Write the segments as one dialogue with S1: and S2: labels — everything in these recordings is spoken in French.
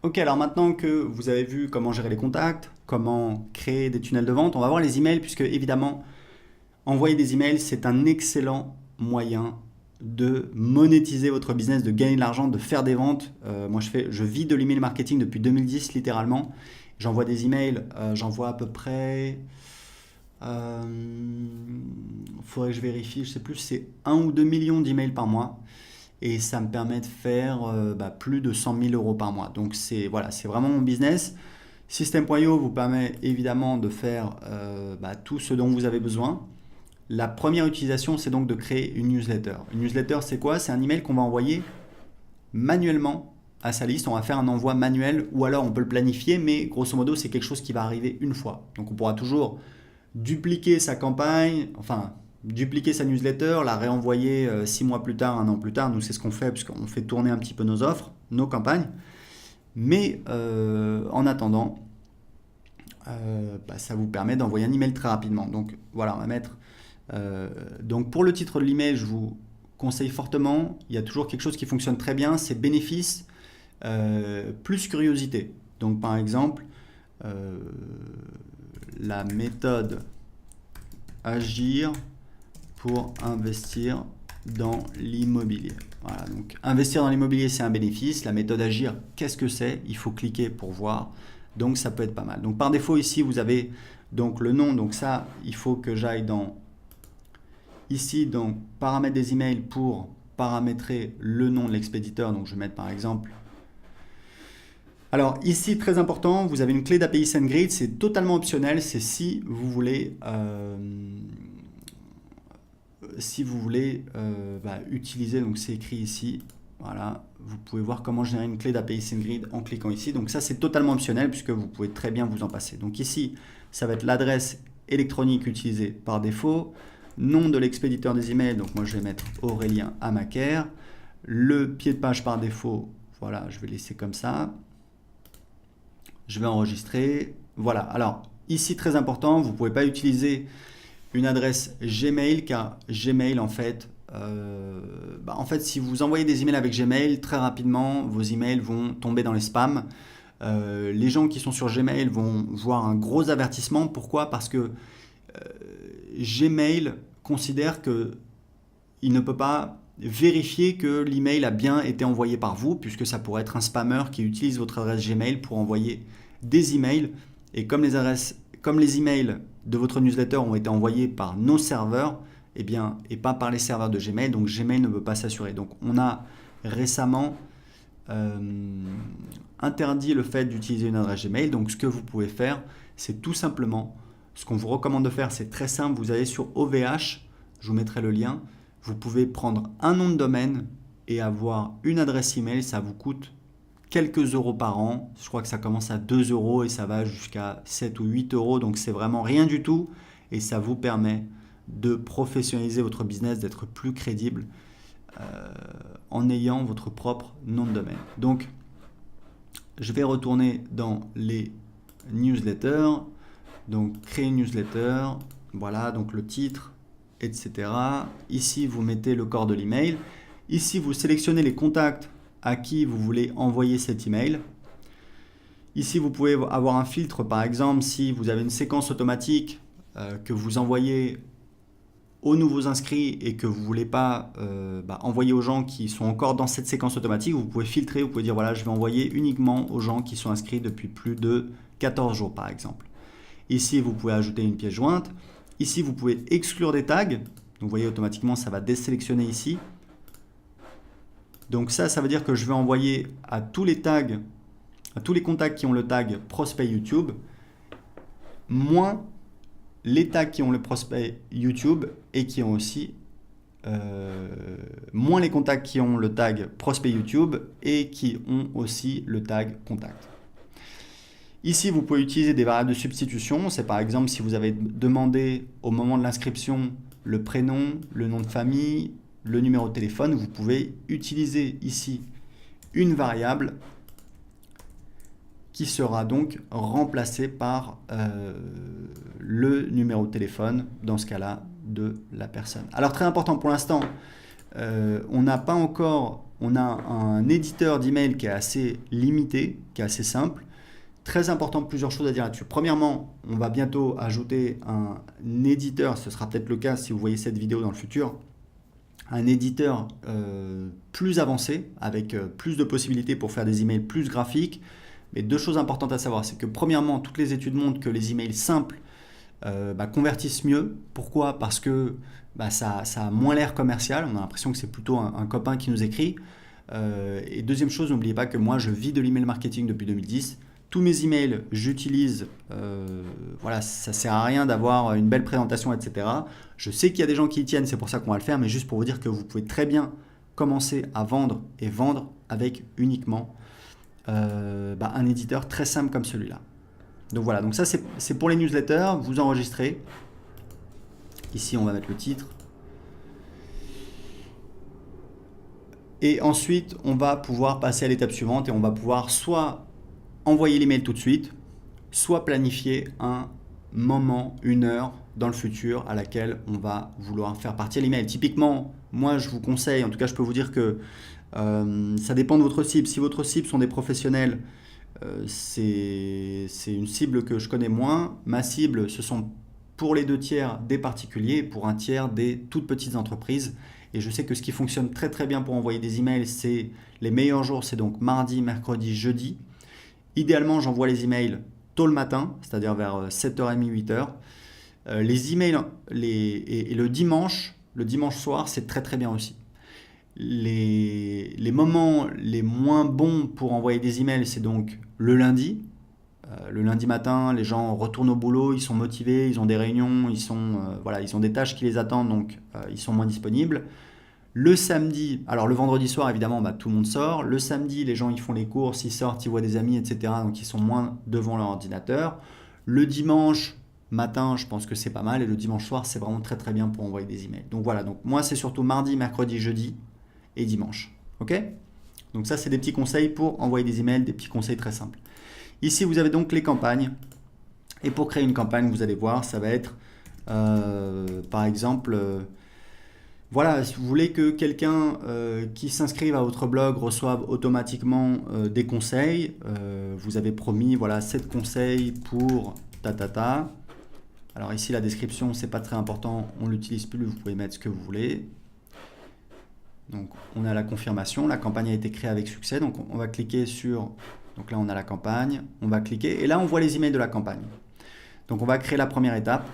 S1: Ok, alors maintenant que vous avez vu comment gérer les contacts, comment créer des tunnels de vente, on va voir les emails puisque évidemment, envoyer des emails, c'est un excellent moyen de monétiser votre business, de gagner de l'argent, de faire des ventes. Moi, je vis de l'email marketing depuis 2010 littéralement. J'envoie des emails, j'envoie à peu près. Euh, Faudrait que je vérifie, je sais plus, c'est 1 ou 2 millions d'emails par mois. Et ça me permet de faire plus de 100 000 euros par mois. Donc c'est voilà, c'est vraiment mon business. System.io vous permet évidemment de faire tout ce dont vous avez besoin. La première utilisation, c'est donc de créer une newsletter. Une newsletter, c'est quoi? C'est un email qu'on va envoyer manuellement à sa liste. On va faire un envoi manuel ou alors on peut le planifier, mais grosso modo, c'est quelque chose qui va arriver une fois. Donc on pourra toujours dupliquer sa campagne, enfin dupliquer sa newsletter, la réenvoyer 6 mois plus tard, un an plus tard. Nous, c'est ce qu'on fait puisqu'on fait tourner un petit peu nos offres, nos campagnes. Mais en attendant, ça vous permet d'envoyer un email très rapidement. Donc voilà, on va mettre. Donc pour le titre de l'email, je vous conseille fortement. Il y a toujours quelque chose qui fonctionne très bien, c'est bénéfice plus curiosité. Donc par exemple, euh, la méthode agir pour investir dans l'immobilier. Voilà, donc investir dans l'immobilier, c'est un bénéfice. La méthode agir, qu'est-ce que c'est? Il faut cliquer pour voir. Donc ça peut être pas mal. Donc par défaut ici, vous avez donc le nom. Donc ça, il faut que j'aille dans ici, donc paramètres des emails pour paramétrer le nom de l'expéditeur. Donc je vais mettre par exemple. Alors ici, très important, vous avez une clé d'API SendGrid, c'est totalement optionnel, c'est si vous voulez utiliser, donc c'est écrit ici, voilà, vous pouvez voir comment générer une clé d'API SendGrid en cliquant ici. Donc ça, c'est totalement optionnel puisque vous pouvez très bien vous en passer. Donc ici, ça va être l'adresse électronique utilisée par défaut, nom de l'expéditeur des emails, donc moi je vais mettre Aurélien Amaker, le pied de page par défaut, voilà, je vais laisser comme ça. Je vais enregistrer. Voilà. Alors, ici, très important, vous ne pouvez pas utiliser une adresse Gmail car Gmail, en fait, si vous envoyez des emails avec Gmail, très rapidement, vos emails vont tomber dans les spams. Les gens qui sont sur Gmail vont voir un gros avertissement. Pourquoi? Parce que Gmail considère que il ne peut pas vérifier que l'email a bien été envoyé par vous, puisque ça pourrait être un spammer qui utilise votre adresse Gmail pour envoyer des emails. Et comme les emails de votre newsletter ont été envoyés par nos serveurs, et pas par les serveurs de Gmail, donc Gmail ne peut pas s'assurer. Donc on a récemment euh, interdit le fait d'utiliser une adresse Gmail. Donc ce que vous pouvez faire, c'est tout simplement, ce qu'on vous recommande de faire, c'est très simple. Vous allez sur OVH, je vous mettrai le lien. Vous pouvez prendre un nom de domaine et avoir une adresse email. Ça vous coûte quelques euros par an. Je crois que ça commence à 2 euros et ça va jusqu'à 7 ou 8 euros. Donc c'est vraiment rien du tout. Et ça vous permet de professionnaliser votre business, d'être plus crédible en ayant votre propre nom de domaine. Donc je vais retourner dans les newsletters. Donc créer une newsletter. Voilà, donc le titre, etc. Ici, vous mettez le corps de l'email. Ici, vous sélectionnez les contacts à qui vous voulez envoyer cet email. Ici, vous pouvez avoir un filtre, par exemple, si vous avez une séquence automatique que vous envoyez aux nouveaux inscrits et que vous ne voulez pas envoyer aux gens qui sont encore dans cette séquence automatique, vous pouvez filtrer, vous pouvez dire voilà, je vais envoyer uniquement aux gens qui sont inscrits depuis plus de 14 jours, par exemple. Ici, vous pouvez ajouter une pièce jointe. Ici, vous pouvez exclure des tags. Donc, vous voyez, automatiquement, ça va désélectionner ici. Donc ça veut dire que je vais envoyer à tous les tags, à tous les contacts qui ont le tag prospect YouTube, moins les tags qui ont le prospect YouTube et qui ont aussi moins les contacts qui ont le tag prospect YouTube et qui ont aussi le tag contact. Ici, vous pouvez utiliser des variables de substitution. C'est par exemple si vous avez demandé au moment de l'inscription le prénom, le nom de famille, le numéro de téléphone, vous pouvez utiliser ici une variable qui sera donc remplacée par le numéro de téléphone, dans ce cas-là, de la personne. Alors très important pour l'instant, on n'a pas encore on a un éditeur d'email qui est assez limité, qui est assez simple. Très important, plusieurs choses à dire là-dessus. Premièrement, on va bientôt ajouter un éditeur, ce sera peut-être le cas si vous voyez cette vidéo dans le futur, un éditeur plus avancé, avec plus de possibilités pour faire des emails plus graphiques. Mais deux choses importantes à savoir, c'est que premièrement, toutes les études montrent que les emails simples convertissent mieux. Pourquoi? Parce que ça a moins l'air commercial, on a l'impression que c'est plutôt un copain qui nous écrit. Et deuxième chose, n'oubliez pas que moi je vis de l'email marketing depuis 2010. Tous mes emails, j'utilise, ça sert à rien d'avoir une belle présentation, etc. Je sais qu'il y a des gens qui y tiennent, c'est pour ça qu'on va le faire, mais juste pour vous dire que vous pouvez très bien commencer à vendre et vendre avec uniquement un éditeur très simple comme celui-là. Donc voilà, donc ça c'est pour les newsletters, vous enregistrez. Ici on va mettre le titre. Et ensuite on va pouvoir passer à l'étape suivante et on va pouvoir soit envoyer l'email tout de suite, soit planifier un moment, une heure dans le futur à laquelle on va vouloir faire partir l'email. Typiquement, moi je vous conseille, en tout cas je peux vous dire que ça dépend de votre cible. Si votre cible sont des professionnels, c'est une cible que je connais moins. Ma cible, ce sont pour les 2/3 des particuliers et pour 1/3 des toutes petites entreprises. Et je sais que ce qui fonctionne très très bien pour envoyer des emails, c'est les meilleurs jours, c'est donc mardi, mercredi, jeudi. Idéalement, j'envoie les emails tôt le matin, c'est-à-dire vers 7h30, 8h. Les emails et le dimanche soir, c'est très très bien aussi. Les moments les moins bons pour envoyer des emails, c'est donc le lundi. Le lundi matin, les gens retournent au boulot, ils sont motivés, ils ont des réunions, ils ont des tâches qui les attendent, donc ils sont moins disponibles. Le samedi, alors le vendredi soir évidemment tout le monde sort. Le samedi, les gens ils font les courses, ils sortent, ils voient des amis, etc. Donc ils sont moins devant leur ordinateur. Le dimanche matin, je pense que c'est pas mal. Et le dimanche soir, c'est vraiment très très bien pour envoyer des emails. Donc voilà, donc moi c'est surtout mardi, mercredi, jeudi et dimanche. Ok? Donc ça c'est des petits conseils pour envoyer des emails, des petits conseils très simples. Ici vous avez donc les campagnes. Et pour créer une campagne, vous allez voir, ça va être par exemple... Voilà, si vous voulez que quelqu'un qui s'inscrive à votre blog reçoive automatiquement des conseils, vous avez promis 7 conseils pour ta. Alors ici la description c'est pas très important, on l'utilise plus, vous pouvez mettre ce que vous voulez. Donc on a la confirmation, la campagne a été créée avec succès, donc on va cliquer sur, donc là on a la campagne, on va cliquer et là on voit les emails de la campagne. Donc on va créer la première étape,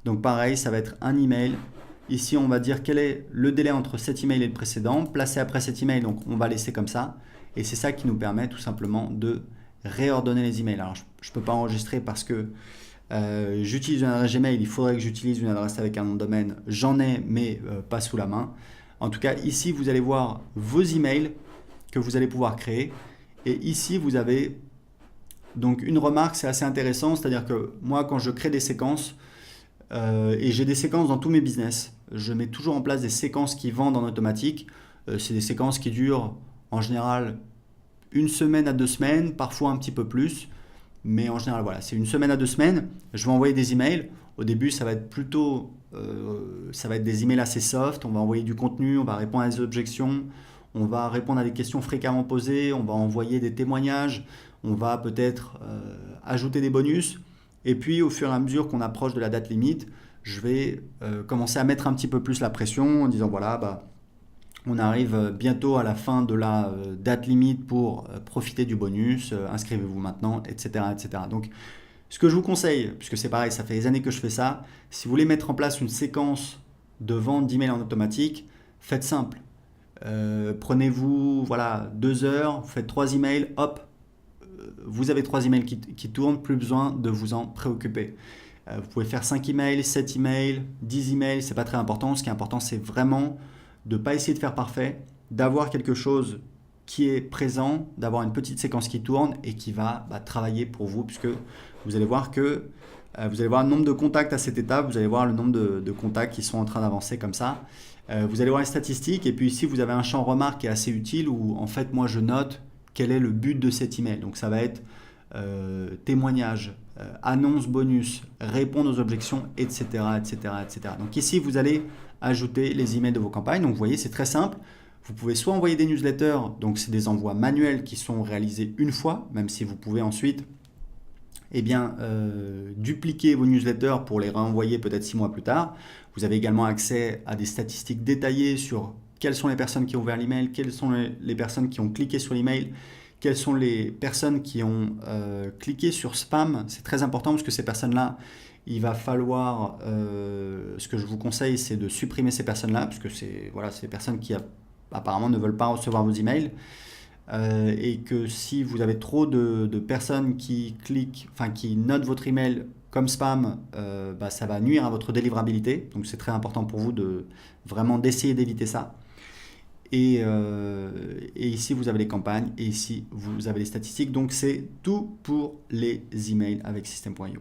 S1: donc pareil ça va être un email. Ici, on va dire quel est le délai entre cet email et le précédent. Placé après cet email, donc on va laisser comme ça. Et c'est ça qui nous permet tout simplement de réordonner les emails. Alors, je ne peux pas enregistrer parce que j'utilise une adresse Gmail. Il faudrait que j'utilise une adresse avec un nom de domaine. J'en ai, mais pas sous la main. En tout cas, ici, vous allez voir vos emails que vous allez pouvoir créer. Et ici, vous avez donc une remarque, c'est assez intéressant. C'est-à-dire que moi, quand je crée des séquences, et j'ai des séquences dans tous mes business. Je mets toujours en place des séquences qui vendent en automatique. C'est des séquences qui durent en général 1 semaine à 2 semaines, parfois un petit peu plus. Mais en général, voilà, c'est 1 semaine à 2 semaines. Je vais envoyer des emails. Au début, ça va être plutôt des emails assez soft. On va envoyer du contenu, on va répondre à des objections, on va répondre à des questions fréquemment posées, on va envoyer des témoignages, on va peut-être ajouter des bonus. Et puis, au fur et à mesure qu'on approche de la date limite, je vais commencer à mettre un petit peu plus la pression en disant on arrive bientôt à la fin de la date limite pour profiter du bonus, inscrivez-vous maintenant, etc., etc. Donc, ce que je vous conseille, puisque c'est pareil, ça fait des années que je fais ça, si vous voulez mettre en place une séquence de vente d'emails en automatique, faites simple. Prenez-vous 2 heures, vous faites 3 emails, hop, vous avez 3 emails qui tournent, plus besoin de vous en préoccuper. Vous pouvez faire 5 emails, 7 emails, 10 emails, c'est pas très important. Ce qui est important, c'est vraiment de ne pas essayer de faire parfait, d'avoir quelque chose qui est présent, d'avoir une petite séquence qui tourne et qui va travailler pour vous, puisque vous allez voir que vous allez voir le nombre de contacts à cette étape, vous allez voir le nombre de contacts qui sont en train d'avancer comme ça. Vous allez voir les statistiques et puis ici, vous avez un champ remarque qui est assez utile où en fait, moi, je note quel est le but de cet email. Donc ça va être témoignage, annonce bonus, répondre aux objections, etc., etc., etc. Donc ici, vous allez ajouter les emails de vos campagnes. Donc vous voyez, c'est très simple. Vous pouvez soit envoyer des newsletters, donc c'est des envois manuels qui sont réalisés une fois, même si vous pouvez ensuite dupliquer vos newsletters pour les renvoyer peut-être 6 mois plus tard. Vous avez également accès à des statistiques détaillées sur quelles sont les personnes qui ont ouvert l'email, quelles sont les personnes qui ont cliqué sur l'email, quelles sont les personnes qui ont cliqué sur spam. C'est très important parce que ces personnes-là, il va falloir, ce que je vous conseille, c'est de supprimer ces personnes-là, parce que c'est des personnes qui apparemment ne veulent pas recevoir vos emails. Et que si vous avez trop de personnes qui cliquent, enfin qui notent votre email comme spam, ça va nuire à votre délivrabilité. Donc c'est très important pour vous de vraiment d'essayer d'éviter ça. Et ici vous avez les campagnes et ici vous avez les statistiques. Donc c'est tout pour les emails avec System.io.